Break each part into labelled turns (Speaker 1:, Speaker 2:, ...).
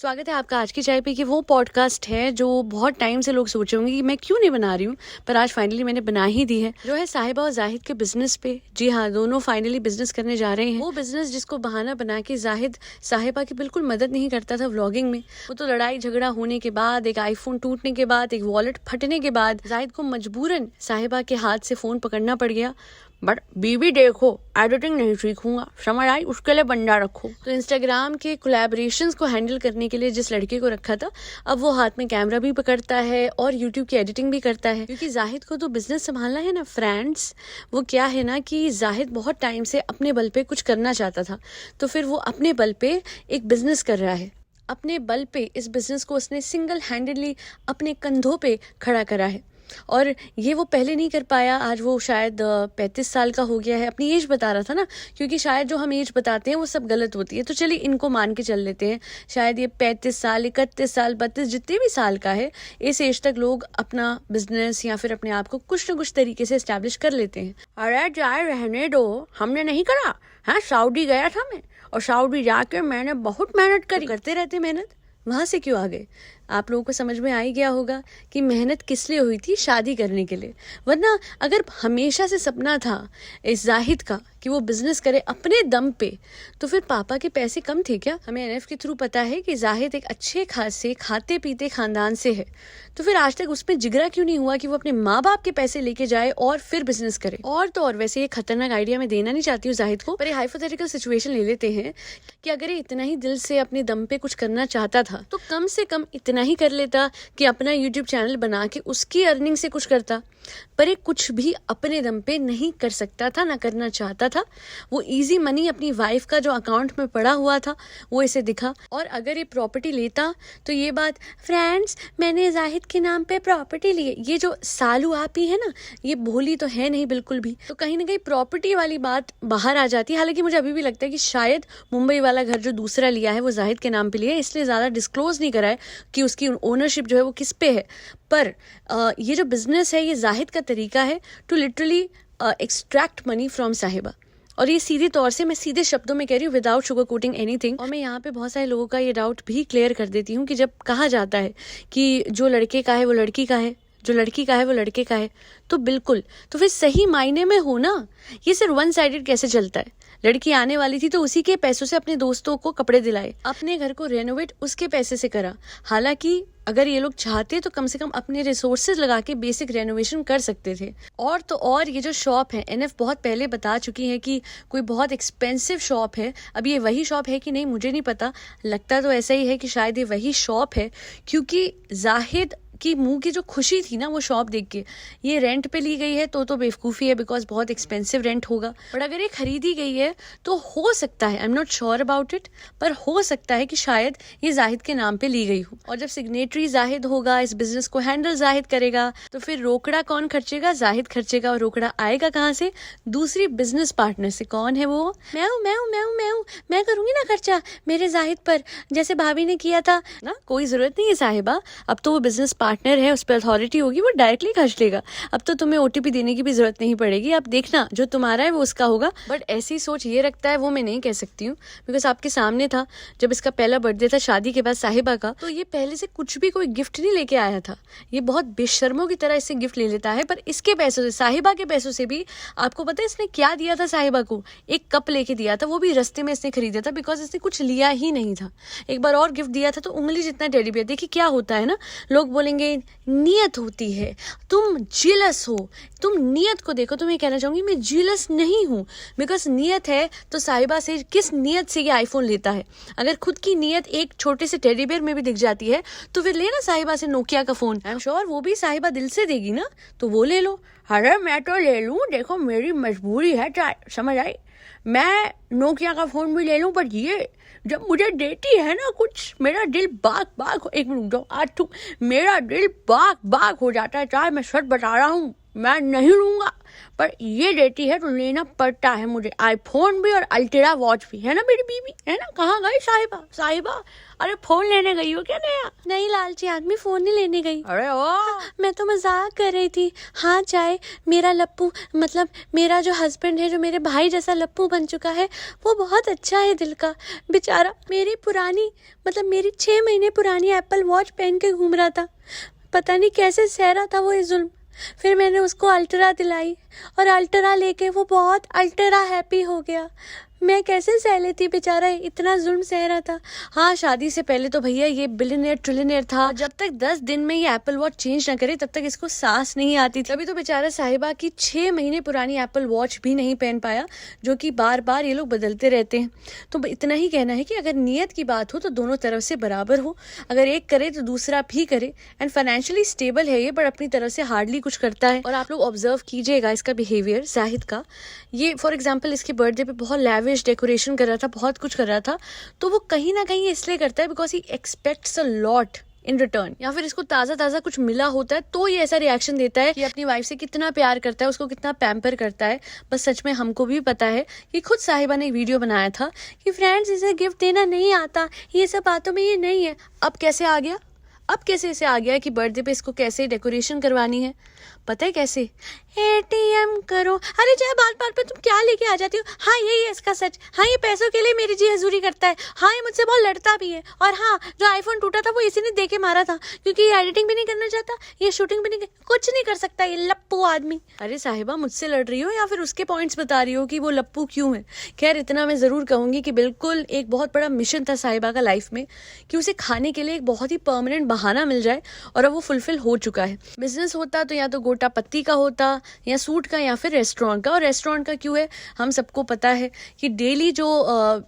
Speaker 1: स्वागत है आपका आज की चाय पे कि वो पॉडकास्ट है जो बहुत टाइम से लोग सोच रहे होंगे कि मैं क्यों नहीं बना रही हूँ, पर आज फाइनली मैंने बना ही दी है। जो है साहिबा और जाहिद के बिजनेस पे। जी हाँ, दोनों फाइनली बिजनेस करने जा रहे हैं। वो बिजनेस जिसको बहाना बना के जाहिद साहिबा की बिल्कुल मदद नहीं करता था व्लॉगिंग में। वो तो लड़ाई झगड़ा होने के बाद, एक आईफोन टूटने के बाद, एक वॉलेट फटने के बाद जाहिद को मजबूरन साहिबा के हाथ से फोन पकड़ना पड़ गया। बट बीबी देखो, एडिटिंग नहीं सीखूंगा, समझ आई, उसके लिए बंदा रखो। तो इंस्टाग्राम के कोलैबोरेशंस को हैंडल करने के लिए जिस लड़के को रखा था, अब वो हाथ में कैमरा भी पकड़ता है और यूट्यूब की एडिटिंग भी करता है। क्योंकि जाहिद को तो बिजनेस संभालना है ना फ्रेंड्स। वो क्या है ना कि जाहिद बहुत टाइम से अपने बल पे कुछ करना चाहता था, तो फिर वो अपने बल पे एक बिजनेस कर रहा है। अपने बल पे इस बिजनेस को उसने सिंगल हैंडेडली अपने कंधों पे खड़ा करा है। और ये वो पहले नहीं कर पाया। आज वो शायद 35 साल का हो गया है। अपनी एज बता रहा था ना, क्योंकि शायद जो हम एज बताते हैं वो सब गलत होती है। तो चलिए इनको मान के चल लेते हैं, शायद ये 35 साल, 31 साल, 32, जितने भी साल का है, इस एज तक लोग अपना बिजनेस या फिर अपने आप को कुछ न कुछ तरीके से एस्टैब्लिश कर लेते हैं। अरे जाए रहने दो, हमने नहीं करा। हाँ, सऊदी गया था मैं, और सऊदी जाके मैंने बहुत मेहनत करी। करते रहते मेहनत, वहां से क्यों आ गए? आप लोगों को समझ में आ ही गया होगा कि मेहनत किस लिए हुई थी, शादी करने के लिए। वरना अगर हमेशा से सपना था इस जाहिद का कि वो बिजनेस करे अपने दम पे, तो फिर पापा के पैसे कम थे क्या? हमें एनएफ के थ्रू पता है कि जाहिद एक अच्छे खासे खाते पीते खानदान से है, तो फिर आज तक उसमें जिगरा क्यों नहीं हुआ कि वो अपने माँ बाप के पैसे लेके जाए और फिर बिजनेस करे? और तो और, वैसे ये खतरनाक आइडिया मैं देना नहीं चाहती हूँ जाहिद को, पर ये हाइपोथेटिकल सिचुएशन ले लेते हैं कि अगर ये इतना ही दिल से अपने दम पे कुछ करना चाहता था, तो कम से कम इतना ही कर लेता कि अपना यूट्यूब चैनल बना के उसकी अर्निंग से कुछ करता। पर ये कुछ भी अपने दम पे नहीं कर सकता था, ना करना चाहता था। वो इजी मनी अपनी वाइफ का जो अकाउंट में पड़ा हुआ था वो इसे दिखा। और अगर ये प्रॉपर्टी लेता तो ये बात, फ्रेंड्स मैंने जाहिद के नाम पे प्रॉपर्टी ली है, ये जो सालू आप ही है ना, ये भोली तो है नहीं बिल्कुल भी। तो कहीं ना कहीं प्रॉपर्टी वाली बात बाहर आ जाती है। हालांकि मुझे अभी भी लगता है कि शायद मुंबई वाला घर जो दूसरा लिया है वो जाहिद के नाम पे लिया है, इसलिए ज्यादा डिस्क्लोज नहीं करा है कि उसकी ओनरशिप जो है वो किस पे है। पर ये जो बिजनेस है, ये जाहिद का तरीका है to literally extract money from Sahiba. और ये सीधे तौर से, मैं सीधे शब्दों में कह रही हूँ, विदाउट शुगर कोटिंग एनीथिंग। और मैं यहाँ पे बहुत सारे लोगों का ये डाउट भी क्लियर कर देती हूँ कि जब कहा जाता है कि जो लड़के का है वो लड़की का है, जो लड़की का है वो लड़के का है, तो बिल्कुल, तो फिर सही मायने में हो ना। ये सिर्फ वन साइडेड कैसे चलता है? लड़की आने वाली थी तो उसी के पैसों से अपने दोस्तों को कपड़े दिलाए, अपने घर को रेनोवेट उसके पैसे से करा। हालांकि अगर ये लोग चाहते तो कम से कम अपने रिसोर्सेज लगा के बेसिक रेनोवेशन कर सकते थे। और तो और, ये जो शॉप है, एनएफ बहुत पहले बता चुकी है कि कोई बहुत एक्सपेंसिव शॉप है। अब ये वही शॉप है कि नहीं मुझे नहीं पता, लगता तो ऐसा ही है कि शायद ये वही शॉप है, क्योंकि जाहिद की मुंह की जो खुशी थी ना वो शॉप देख के। ये रेंट पे ली गई है तो बेवकूफ़ी है, बिकॉज बहुत एक्सपेंसिव रेंट होगा। बट अगर ये खरीदी गई है तो हो सकता है, I am not sure about it, पर हो सकता है कि शायद ये जाहिद के नाम पे ली गई हो। और जब सिग्नेटरी जाहिद होगा, इस बिजनेस को हैंडल जाहिद करेगा, तो फिर रोकड़ा कौन खर्चेगा? जाहिद खर्चेगा। और रोकड़ा आएगा कहाँ से? दूसरी बिजनेस पार्टनर से। कौन है वो? मैं करूंगी ना खर्चा मेरे जाहिद पर, जैसे भाभी ने किया था ना। कोई जरूरत नहीं है साहिबा, अब तो वो बिजनेस पार्टनर है, उस पर अथॉरिटी होगी, वो डायरेक्टली खर्च लेगा। अब तो तुम्हें ओटीपी देने की भी जरूरत नहीं पड़ेगी। आप देखना, जो तुम्हारा है वो उसका होगा। बट ऐसी सोच ये रखता है वो मैं नहीं कह सकती हूँ, बिकॉज आपके सामने था जब इसका पहला बर्थडे था शादी के बाद साहिबा का, तो ये पहले से कुछ भी कोई गिफ्ट नहीं लेके आया था। ये बहुत बेशर्मों की तरह इससे गिफ्ट ले लेता है, पर इसके पैसों से, साहिबा के पैसों से भी। आपको पता है इसने क्या दिया था साहिबा को? एक कप लेके दिया था, वो भी रस्ते में इसने खरीदा था, बिकॉज इसने कुछ लिया ही नहीं था। एक बार और गिफ्ट दिया था तो उंगली जितना टेडी बियर। देखिए क्या होता है ना, लोग बोलेंगे नियत होती है, तुम जेलस हो, तुम नियत को देखो। तो मैं कहना चाहूंगी मैं जेलस नहीं हूं, बिकॉज नियत है तो साहिबा से किस नियत से ये आईफोन लेता है? अगर खुद की नियत एक छोटे से टेडी बियर में भी दिख जाती है तो फिर लेना साहिबा से नोकिया का फोन। आई एम श्योर वो भी साहिबा दिल से देगी ना, तो वो ले लो। अरे मैं तो ले लूं, देखो मेरी मजबूरी है, समझ आई, मैं नोकिया का फोन भी ले लूं, बट ये जब मुझे देती है ना कुछ, मेरा दिल बाग बाग, एक मिनट दो, आज मेरा दिल बाग बाग हो जाता है। चाहे मैं सच बता रहा हूँ। मैं नहीं लूंगा, पर ये देती है तो लेना पड़ता है मुझे। आईफोन भी और अल्ट्रा वॉच भी, है ना मेरी बीवी, है ना। कहाँ गई साहिबा? साहिबा, अरे फोन लेने गई हो क्या नया? नहीं लालची आदमी, फोन नहीं लेने गई। अरे ओ, मैं तो मजाक कर रही थी। हाँ चाहे मेरा लप्पू, मतलब मेरा जो हस्बैंड है, जो मेरे भाई जैसा लप्पू बन चुका है, वो बहुत अच्छा है दिल का। बेचारा मेरी पुरानी, मतलब मेरी 6 महीने पुरानी एप्पल वॉच पहन के घूम रहा था। पता नहीं कैसे सह रहा था वो ये जुल्म। फिर मैंने उसको अल्ट्रा दिलाई और अल्ट्रा लेके वो बहुत अल्ट्रा हैप्पी हो गया। मैं कैसे सह लेती, बेचारा इतना जुल्म सह रहा था। हाँ, शादी से पहले तो भैया ये बिलियनियर ट्रिलियनियर था। जब तक 10 दिन में ये एप्पल वॉच चेंज ना करे तब तक इसको सांस नहीं आती थी। तभी तो बेचारा साहिबा की 6 महीने पुरानी एप्पल वॉच भी नहीं पहन पाया, जो कि बार बार ये लोग बदलते रहते हैं। तो इतना ही कहना है कि अगर नीयत की बात हो तो दोनों तरफ से बराबर हो, अगर एक करे तो दूसरा भी करे। एंड फाइनेंशियली स्टेबल है ये, पर अपनी तरफ से हार्डली कुछ करता है। और आप लोग ऑब्जर्व कीजिएगा इसका बिहेवियर जाहिद का। ये फॉर एग्जाम्पल इसके बर्थडे पे बहुत लैविश डेकोरेशन कर रहा था, बहुत कुछ कर रहा था, तो वो कहीं ना कहीं इसलिए करता है because he aspects a lot in return. या फिर इसको ताज़ा ताज़ा कुछ मिला होता है तो ये ऐसा रिएक्शन देता है कि अपनी वाइफ से कितना प्यार करता है, उसको कितना पैम्पर करता है। बस सच में हमको भी पता है कि खुद साहिबा ने एक वीडियो बनाया था कि फ्रेंड्स इसे गिफ्ट देना नहीं आता, ये सब बातों में ये नहीं है। अब कैसे आ गया? अब कैसे इसे आ गया कि बर्थडे पे इसको कैसे डेकोरेशन करवानी है? पता है कैसे? ATM करो। अरे चाहे बात बात पे तुम क्या लेके आ जाती हो? हाँ यही है इसका सच। हाँ ये पैसों के लिए मेरी जी हजूरी करता है। हाँ ये मुझसे बहुत लड़ता भी है। और हाँ, जो आईफोन टूटा था वो इसी ने दे के मारा था, क्योंकि ये एडिटिंग भी नहीं करना चाहता, ये शूटिंग भी नहीं, कुछ नहीं कर सकता ये लप्पू आदमी। अरे साहिबा, मुझसे लड़ रही हो या फिर उसके पॉइंट्स बता रही हो कि वो लप्पू क्यों है? खैर इतना मैं जरूर कहूंगी कि बिल्कुल एक बहुत बड़ा मिशन था साहिबा का लाइफ में कि उसे खाने के लिए एक बहुत ही परमानेंट बहाना मिल जाए, और अब वो फुलफिल हो चुका है। बिजनेस होता तो या तो गोटा पत्ती का होता, या सूट का, या फिर रेस्टोरेंट का। और रेस्टोरेंट का क्यों है? हम सबको पता है कि डेली जो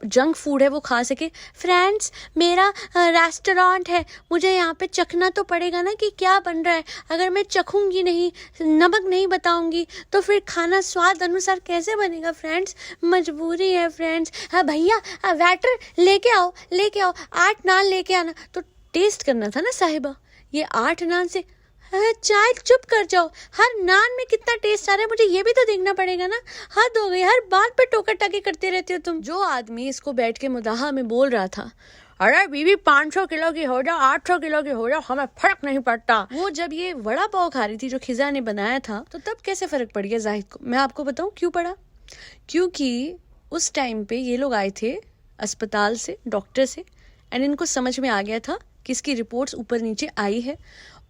Speaker 1: जंक फूड है वो खा सके। फ्रेंड्स मेरा रेस्टोरेंट है, मुझे यहाँ पे चखना तो पड़ेगा ना कि क्या बन रहा है। अगर मैं चखूंगी नहीं, नमक नहीं बताऊंगी, तो फिर खाना स्वाद अनुसार कैसे बनेगा फ्रेंड्स? मजबूरी है फ्रेंड्स। हाँ भैया, वेटर लेके आओ, लेके आओ, 8 नान लेके आना। तो टेस्ट करना था ना साहिबा, ये 8 नान से चाय चुप कर जाओ। हर नान में कितना टेस्ट आ रहा है मुझे ये भी तो देखना पड़ेगा ना। हद हो गई, हर बात पे टोका टाकी करते रहते हो तुम। जो आदमी इसको बैठ के मुदाहा में बोल रहा था, अरे बीवी 500 किलो की हो जाओ, 800 किलो की हो जाओ, हमें फर्क नहीं पड़ता, वो जब ये वड़ा पाव खा रही थी जो खिजा ने बनाया था, तो तब कैसे फर्क पड़ गया जाहिद को? मैं आपको बताऊं क्यों पड़ा। क्योंकि उस टाइम पे ये लोग आए थे अस्पताल से, डॉक्टर से, एंड इनको समझ में आ गया था कि इसकी रिपोर्ट्स ऊपर नीचे आई है,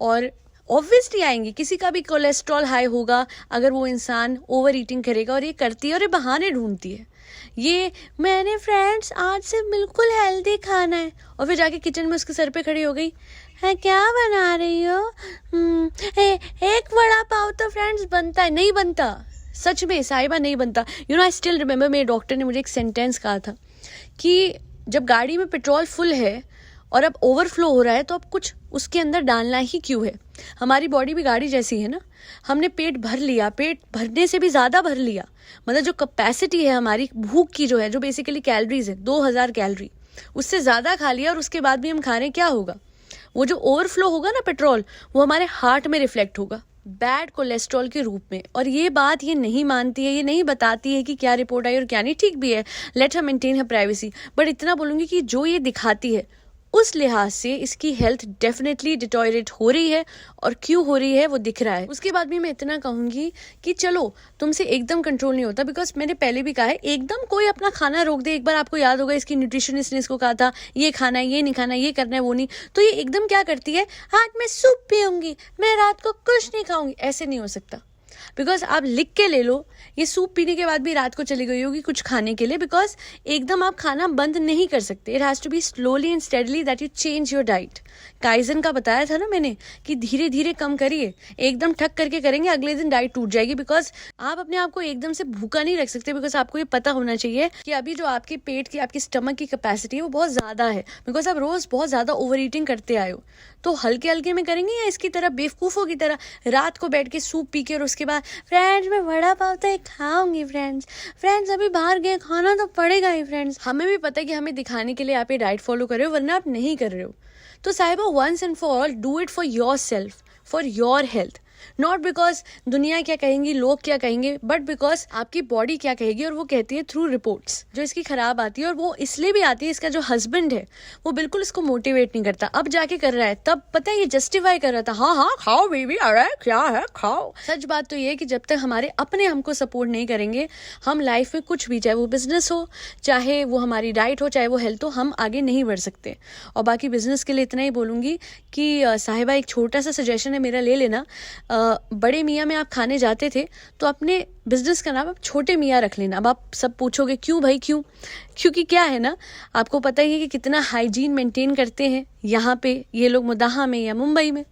Speaker 1: और ऑब्वियसली आएंगी। किसी का भी कोलेस्ट्रॉल हाई होगा अगर वो इंसान ओवर ईटिंग करेगा, और ये करती है और ये बहाने ढूंढती है। ये मैंने फ्रेंड्स आज से बिल्कुल हेल्दी खाना है, और फिर जाके किचन में उसके सर पे खड़ी हो गई है, क्या बना रही हो? एक वड़ा पाव तो फ्रेंड्स बनता है? नहीं बनता, सच में साहिबा नहीं बनता। You know I still remember, मेरे डॉक्टर ने मुझे एक सेंटेंस कहा था कि जब गाड़ी में पेट्रोल फुल है और अब ओवरफ्लो हो रहा है तो अब कुछ उसके अंदर डालना ही क्यों है? हमारी बॉडी भी गाड़ी जैसी है ना, हमने पेट भर लिया, पेट भरने से भी ज़्यादा भर लिया, मतलब जो कैपेसिटी है हमारी भूख की जो है, जो बेसिकली कैलोरीज है 2000 कैलोरी, उससे ज़्यादा खा लिया, और उसके बाद भी हम खा रहे हैं, क्या होगा? वो जो ओवरफ्लो होगा ना पेट्रोल, वो हमारे हार्ट में रिफ्लेक्ट होगा बैड कोलेस्ट्रॉल के रूप में। और ये बात ये नहीं मानती है, ये नहीं बताती है कि क्या रिपोर्ट आई और क्या नहीं। ठीक भी है, let her maintain her privacy, but इतना बोलूँगी कि जो ये दिखाती है उस लिहाज से इसकी हेल्थ डेफिनेटली डिटोरेट हो रही है, और क्यों हो रही है वो दिख रहा है। उसके बाद भी मैं इतना कहूंगी कि चलो तुमसे एकदम कंट्रोल नहीं होता, बिकॉज मैंने पहले भी कहा है, एकदम कोई अपना खाना रोक दे। एक बार आपको याद होगा इसकी न्यूट्रिशनिस्ट ने इसको कहा था ये खाना है, ये नहीं खाना, ये करना है, वो नहीं। तो ये एकदम क्या करती है, आज मैं सूप पीऊंगी, मैं रात को कुछ नहीं खाऊंगी। ऐसे नहीं हो सकता, बिकॉज आप लिख के ले लो, ये सूप पीने के बाद भी रात को चली गई होगी कुछ खाने के लिए, बिकॉज एकदम आप खाना बंद नहीं कर सकते। It has to be slowly and steadily that you change your diet. Kaizen का बताया था ना मैंने कि धीरे धीरे कम करिए, एकदम ठक करके करेंगे अगले दिन डाइट टूट जाएगी। बिकॉज आप अपने आप को एकदम से भूखा नहीं रख सकते, बिकॉज आपको ये पता होना चाहिए कि अभी जो आपके पेट की, आपकी स्टमक की कैपेसिटी है वो बहुत ज़्यादा है, बिकॉज आप रोज़ बहुत ज़्यादा ओवर ईटिंग करते आए हो। तो हल्के हल्के में करेंगे, या इसकी तरह बेवकूफ़ों की तरह रात को बैठ के सूप पी के और उसके बाद फ्रेंड्स मैं वड़ा पाव तो खाऊंगी, फ्रेंड्स अभी बाहर गए, खाना तो पड़ेगा ही फ्रेंड्स। हमें भी पता है कि हमें दिखाने के लिए आप ये डाइट फॉलो कर रहे हो, वरना आप नहीं कर रहे हो। तो Sahiba, once and for all do it for yourself, for your health. Not because दुनिया क्या कहेंगी, लोग क्या कहेंगे, बट बिकॉज आपकी बॉडी क्या कहेगी। और वो कहती है थ्रू रिपोर्ट्स जो इसकी खराब आती है, और वो इसलिए भी आती है, इसका जो हस्बैंड है वो बिल्कुल इसको मोटिवेट नहीं करता। अब जाके कर रहा है, तब पता है ये जस्टिफाई कर रहा था, हाँ हाँ खाओ बेबी, अरे क्या है खाओ। सच बात तो ये है कि जब तक हमारे अपने हमको सपोर्ट नहीं करेंगे, हम लाइफ में कुछ भी, चाहे वो बिजनेस हो, चाहे वो हमारी डाइट हो, चाहे वो हेल्थ हो, हम आगे नहीं बढ़ सकते। और बाकी बिजनेस के लिए इतना ही बोलूंगी कि साहिबा एक छोटा सा सजेशन है मेरा, ले लेना। बड़े मियाँ में आप खाने जाते थे तो अपने बिजनेस का नाम आप छोटे मियाँ रख लेना। अब आप सब पूछोगे क्यों भाई क्यों? क्योंकि क्या है ना, आपको पता ही है कि कितना हाइजीन मेंटेन करते हैं यहाँ पे ये लोग, मुदाहा में या मुंबई में।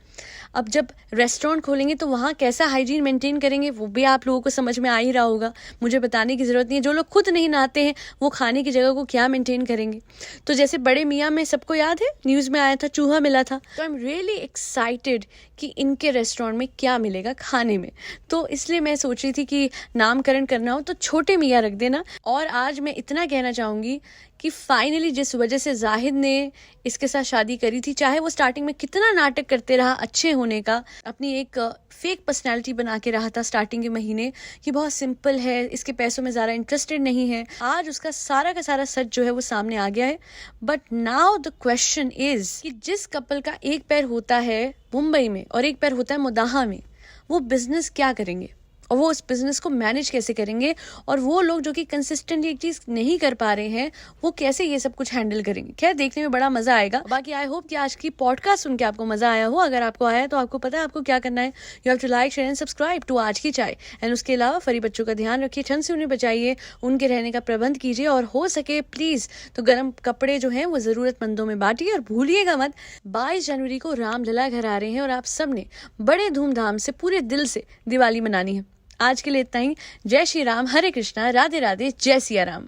Speaker 1: अब जब रेस्टोरेंट खोलेंगे तो वहाँ कैसा हाइजीन मेंटेन करेंगे वो भी आप लोगों को समझ में आ ही रहा होगा, मुझे बताने की ज़रूरत नहीं है। जो लोग खुद नहीं नहाते हैं वो खाने की जगह को क्या मेंटेन करेंगे। तो जैसे बड़े मियाँ में सबको याद है न्यूज़ में आया था, चूहा मिला था। तो आई एम रियली एक्साइटेड कि इनके रेस्टोरेंट में क्या मिलेगा खाने में। तो इसलिए मैं सोच रही थी कि नामकरण करना हो तो छोटे मियाँ रख देना। और आज मैं इतना कहना चाहूँगी कि फाइनली जिस वजह से जाहिद ने इसके साथ शादी करी थी, चाहे वो स्टार्टिंग में कितना नाटक करते रहा अच्छे होने का, अपनी एक फेक पर्सनालिटी बना के रहा था स्टार्टिंग के महीने कि बहुत सिंपल है, इसके पैसों में ज़्यादा इंटरेस्टेड नहीं है, आज उसका सारा का सारा सच जो है वो सामने आ गया है। But now the question is कि जिस कपल का एक पैर होता है मुंबई में और एक पैर होता है मुदाहा में, वो बिजनेस क्या करेंगे और वो उस बिजनेस को मैनेज कैसे करेंगे, और वो लोग जो कि कंसिस्टेंटली एक चीज नहीं कर पा रहे हैं वो कैसे ये सब कुछ हैंडल करेंगे। खैर देखने में बड़ा मजा आएगा। बाकी आई होप कि आज की पॉडकास्ट सुन के आपको मजा आया हो। अगर आपको आया तो आपको पता है आपको क्या करना है, you have to like share and subscribe to आज की चाय। एंड उसके अलावा फरी बच्चों का ध्यान रखिए, ठंड से उन्हें बचाइए, उनके रहने का प्रबंध कीजिए, और हो सके प्लीज तो गर्म कपड़े जो हैं वो जरूरतमंदों में बांटिए। और भूलिएगा मत 22 जनवरी को रामलला घर आ रहे हैं और आप सबने बड़े धूमधाम से पूरे दिल से दिवाली मनानी है। आज के लिए इतना ही। जय श्री राम, हरे कृष्णा, राधे राधे, जय सिया राम।